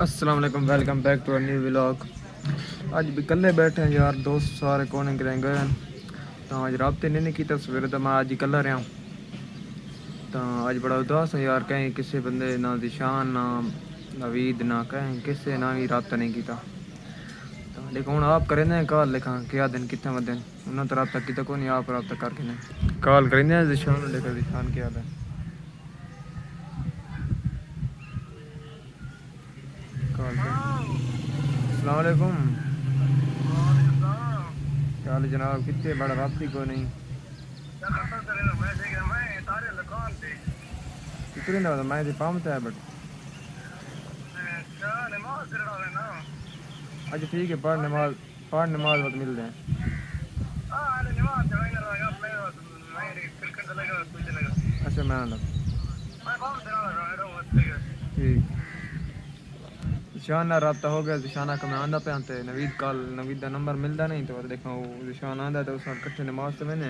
अस्सलाम वालेकुम, welcome back to a new vlog. आज भी कल्ले बैठे हैं यार, दोस्त सारे कोने करें गए तो आज राबते नहीं की सवेरे तो मैं आज ही कल्ला रहा तो आज बड़ा उदास है यार। कहीं किसी बंदे ना दिशान ना नवीद ना कहीं किसी ना भी रबता नहीं किया तो देखो हूँ आप करें कॉल लिखा क्या दिन कितना व दिन उन्होंने तो रबता किया को नहीं आप रबता करके नहीं कॉल करें दिशान लेकर दिशान क्या है कॉल अस्सलाम वालेकुम। क्या हाल है जनाब, कितने बड़ा रास्ते को नहीं कितने ना मैं पामता है बट अच्छा ठीक है पढ़ नमाज वक्त मिलते हैं। अच्छा मैं आना ठीक दिशान रबता हो गया दिशाना का मैं आंदा पे आते नवीद कॉल नवीद का नंबर मिलता नहीं तो देखो दिशान आंदा तो उस कट्ठे नमाज तो मैंने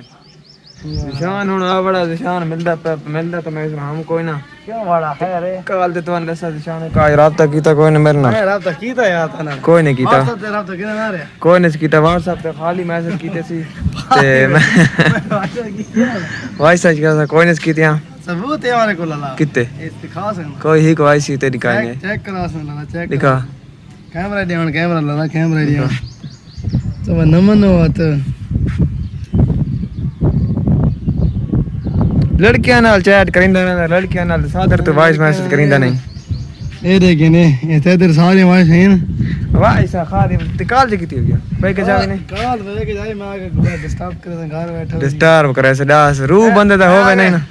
दिशान हूँ आ बड़ा दिशान मिलता तो मैं हम कोई ना क्यों बड़ा है रे कल ते तो दसा दिशान का रबता कीता कोई ने मेरे ना रबता कीता यार तना कोई नहीं कीता WhatsApp ते रबता किने ना रे कोई नहीं कीता WhatsApp पे खाली मैसेज कीते सी ते मैं वॉइस आज का कोई नहीं कीतिया सबूत है हमारे को लला कितने दिखा सकना कोई ही को ऐसी ते दिखाएंगे चेक करा सकना लला चेक दिखा कैमरा दिया कैमरा लला कैमरा दिया तो नमन होत लड़कियां नाल चैट करिंदा ना लड़कियां नाल सादर तो वॉइस मैसेज करिंदा नहीं ए देखे ने ये तेरे सारे वाइस हैं वॉइस खाली ते कॉल जी कीती हो गया भाई के जावे ने काल वे के जाए मैं डिस्टर्ब करे घर बैठा डिस्टर्ब करे से दास रू बंदे तो होवे नहीं ना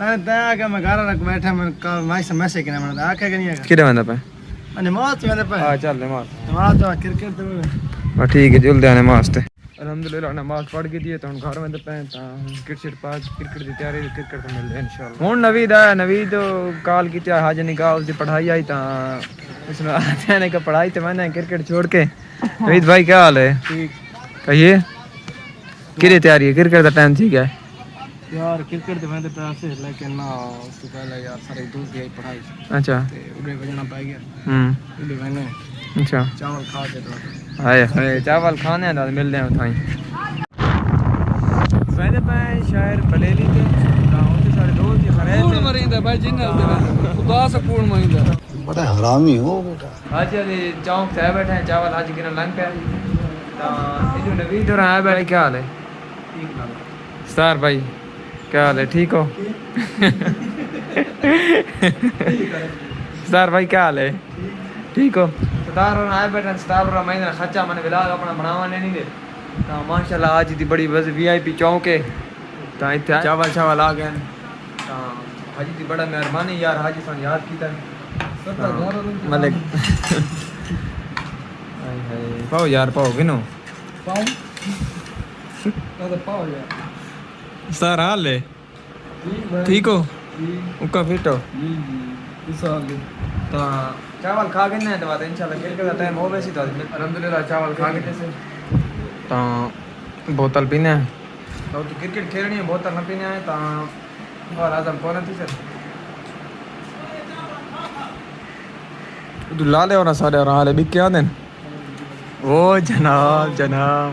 मैं ता के मैं घर रख बैठा मैं वाइस मैसेज करना मैं आके नहीं है किदे बंदा पे अने मौत में पे हां चल नमाज नमाज तो क्रिकेट तो ठीक है जल्दी आने नमाज ते अल्हम्दुलिल्लाह नमाज पढ़ के दिए तो हम घर में तो पे क्रिकेट पास क्रिकेट की तैयारी क्रिकेट तो मिल जाए इंशाल्लाह। हुन नवीद आया नवीद कॉल की त्या हाज निकाह उसकी पढ़ाई आई ता उसने आने का पढ़ाई तो मैंने क्रिकेट छोड़ के नवीद भाई क्या हाल है ठीक कहिए किरे तैयारी है क्रिकेट का टाइम ठीक है यार क्रिकेट तो मैं तो पैसे लेकिन ना उससे पहले यार सारे दूसरी आई पढ़ाई अच्छा ते उड़े बजना पा गया उड़े मैंने अच्छा चावल खा के तो हाय हाय चावल खाने ना मिलते हैं उठाई मैंने पे शायर बलेली के गांव के सारे दोस्त ये खरे कूड़ मरिंदा भाई जिन्ना खुदा से कूड़ मरिंदा बड़ा हरामी हो बेटा। आज अभी चौक से बैठे हैं चावल आज गिना लंग पे तो ये जो नवीद और आया बैठे क्या हाल है स्टार भाई क्या हाल है ठीक हो स्टार भाई क्या हाल है ठीक हो स्टार और आए बैठे स्टार और मैं खर्चा मैंने बिलाल अपना बनावा नहीं दे तो माशाल्लाह आज दी बड़ी बस VIP चौक है तो इतने चावल चावल आ गए तो हाजी दी बड़ा मेहरबानी यार हाजी सन याद की मलिक पाओ यार पाओ गिनो पाओ तो पाओ यार सर हाल है ठीक हो उका फिट हो तो चावल खा के ना तो इंशाल्लाह क्रिकेट का टाइम हो वैसे तो अल्हम्दुलिल्लाह चावल खा के से तो बोतल पीने है तो क्रिकेट खेलनी है बोतल न पीने है तो और आजम कौन थी सर तू ला ले और सारे और हाल है भी क्या दिन ओ जनाब जनाब